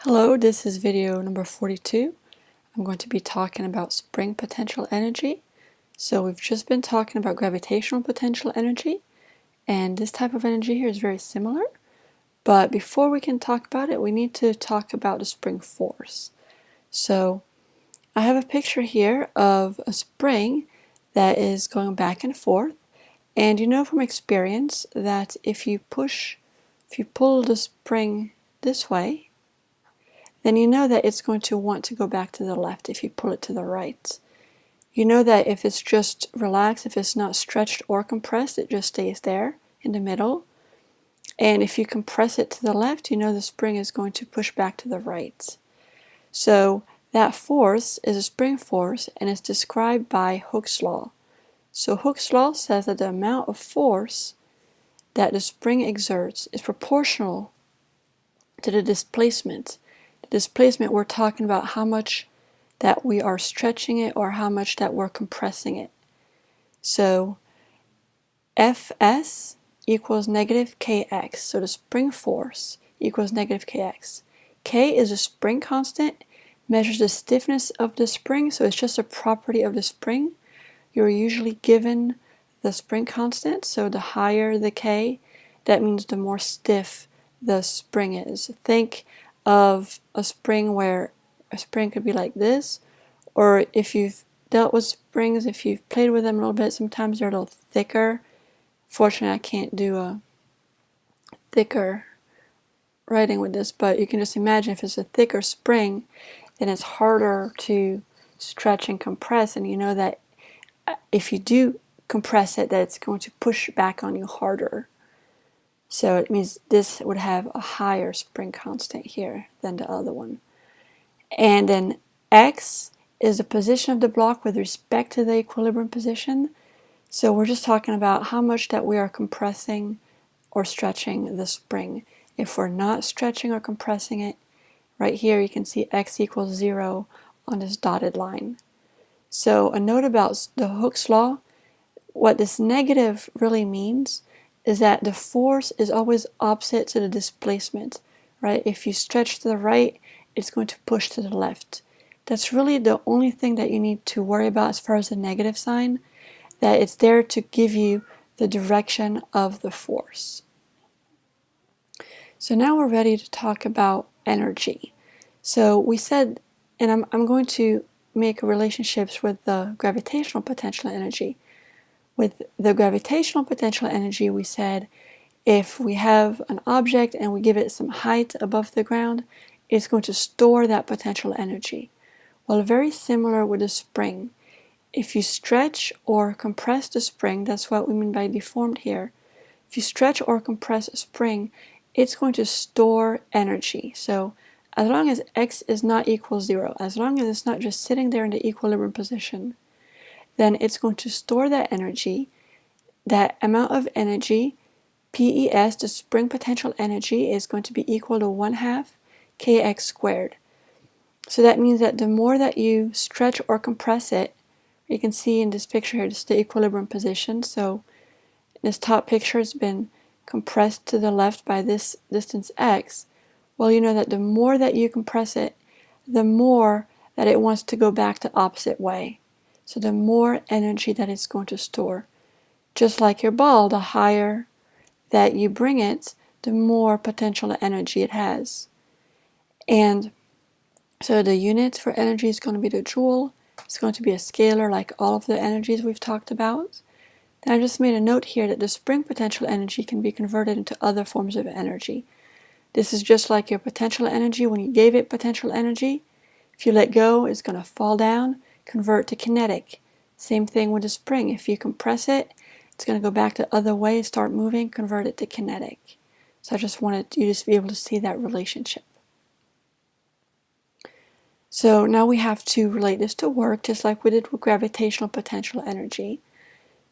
Hello, this is video number 42. I'm going to be talking about spring potential energy. So we've just been talking about gravitational potential energy, and this type of energy here is very similar. But before we can talk about it, we need to talk about the spring force. So I have a picture here of a spring that is going back and forth. And you know from experience that if you pull the spring this way, then you know that it's going to want to go back to the left if you pull it to the right. You know that if it's just relaxed, if it's not stretched or compressed, it just stays there in the middle. And if you compress it to the left, you know the spring is going to push back to the right. So that force is a spring force, and it's described by Hooke's law. So Hooke's law says that the amount of force that the spring exerts is proportional to the displacement. Displacement, we're talking about how much that we are stretching it or how much that we're compressing it. So Fs equals negative kx. So the spring force equals negative kx. K is a spring constant, measures the stiffness of the spring, so it's just a property of the spring. You're usually given the spring constant, so the higher the K, that means the more stiff the spring is. Think of a spring where a spring could be like this, or if you've dealt with springs, if you've played with them a little bit, sometimes they're a little thicker. Fortunately, I can't do a thicker writing with this, but you can just imagine if it's a thicker spring, then it's harder to stretch and compress, and you know that if you do compress it, that it's going to push back on you harder. So it means this would have a higher spring constant here than the other one. And then x is the position of the block with respect to the equilibrium position. So we're just talking about how much that we are compressing or stretching the spring. If we're not stretching or compressing it, right here you can see x equals 0 on this dotted line. So a note about the Hooke's law, what this negative really means is that the force is always opposite to the displacement, right? If you stretch to the right, it's going to push to the left. That's really the only thing that you need to worry about as far as the negative sign, that it's there to give you the direction of the force. So now we're ready to talk about energy. So we said, and I'm going to make relationships with the gravitational potential energy. With the gravitational potential energy, we said if we have an object and we give it some height above the ground, it's going to store that potential energy. Well, very similar with a spring. If you stretch or compress the spring, that's what we mean by deformed here. If you stretch or compress a spring, it's going to store energy. So as long as x is not equal 0, as long as it's not just sitting there in the equilibrium position, then it's going to store that energy. That amount of energy, PES, the spring potential energy, is going to be equal to 1/2 kx squared. So that means that the more that you stretch or compress it, you can see in this picture here, this is the equilibrium position. So this top picture has been compressed to the left by this distance x. Well, you know that the more that you compress it, the more that it wants to go back the opposite way. So the more energy that it's going to store. Just like your ball, the higher that you bring it, the more potential energy it has. And so the unit for energy is going to be the joule. It's going to be a scalar like all of the energies we've talked about. Then I just made a note here that the spring potential energy can be converted into other forms of energy. This is just like your potential energy. When you gave it potential energy, if you let go, it's going to fall down, convert to kinetic. Same thing with the spring. If you compress it, it's going to go back the other way, start moving, convert it to kinetic. So I just wanted you to be able to see that relationship. So now we have to relate this to work, just like we did with gravitational potential energy.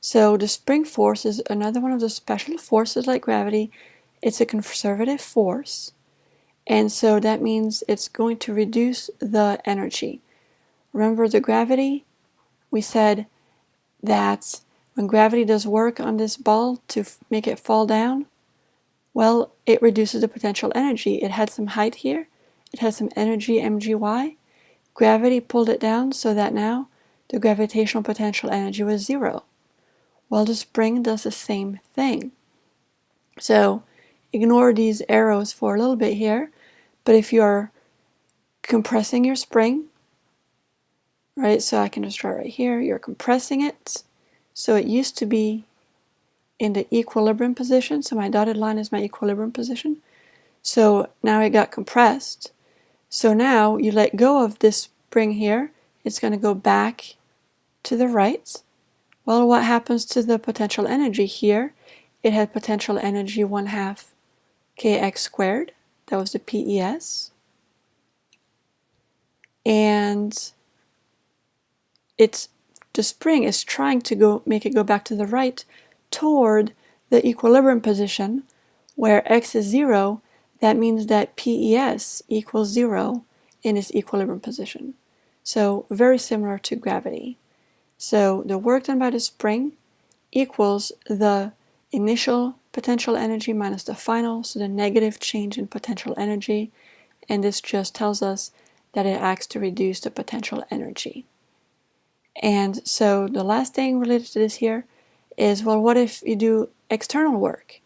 So the spring force is another one of the special forces like gravity. It's a conservative force, and so that means it's going to reduce the energy. Remember the gravity? We said that when gravity does work on this ball to make it fall down, well, it reduces the potential energy. It had some height here, it has some energy mgy. Gravity pulled it down so that now the gravitational potential energy was 0. Well, the spring does the same thing. So ignore these arrows for a little bit here, but if you're compressing your spring, right, so I can just draw right here, you're compressing it. So it used to be in the equilibrium position, so my dotted line is my equilibrium position. So now it got compressed. So now you let go of this spring here, it's going to go back to the right. Well, what happens to the potential energy here? It had potential energy 1/2 kx squared. That was the PES. And the spring is trying to make it go back to the right toward the equilibrium position where x is 0. That means that PES equals 0 in its equilibrium position. So very similar to gravity. So the work done by the spring equals the initial potential energy minus the final, so the negative change in potential energy, and this just tells us that it acts to reduce the potential energy. And so the last thing related to this here is, well, what if you do external work?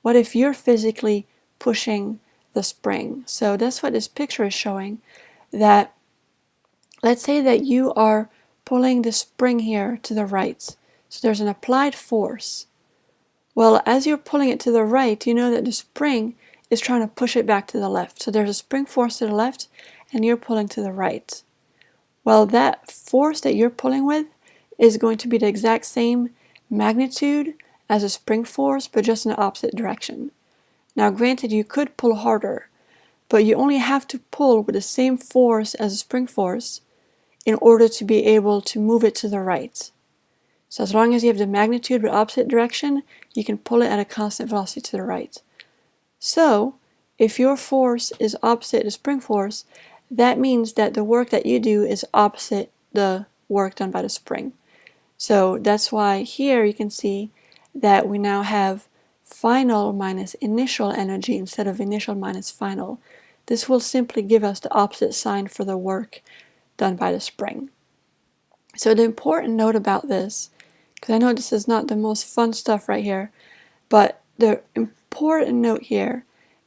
What if you're physically pushing the spring? So that's what this picture is showing, that let's say that you are pulling the spring here to the right. So there's an applied force. Well, as you're pulling it to the right, you know that the spring is trying to push it back to the left. So there's a spring force to the left, and you're pulling to the right. Well, that force that you're pulling with is going to be the exact same magnitude as a spring force, but just in the opposite direction. Now, granted, you could pull harder, but you only have to pull with the same force as a spring force in order to be able to move it to the right. So as long as you have the magnitude but opposite direction, you can pull it at a constant velocity to the right. So if your force is opposite the spring force, that means that the work that you do is opposite the work done by the spring. So that's why here you can see that we now have final minus initial energy instead of initial minus final. This will simply give us the opposite sign for the work done by the spring. So the important note about this, because I know this is not the most fun stuff right here, but the important note here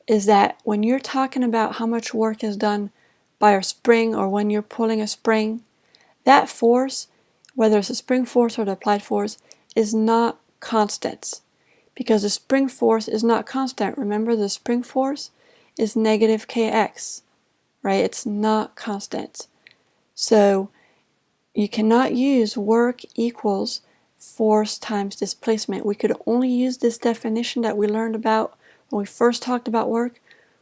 is that when you're talking about how much work is done by a spring or when you're pulling a spring, that force, whether it's a spring force or the applied force, is not constant, because the spring force is not constant. Remember, the spring force is negative kx, right? It's not constant. So you cannot use work equals force times displacement. We could only use this definition that we learned about when we first talked about work.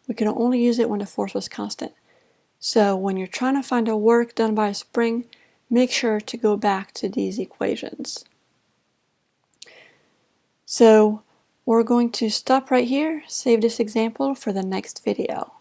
We could only use it when the force was constant. So when you're trying to find a work done by a spring, make sure to go back to these equations. So we're going to stop right here, save this example for the next video.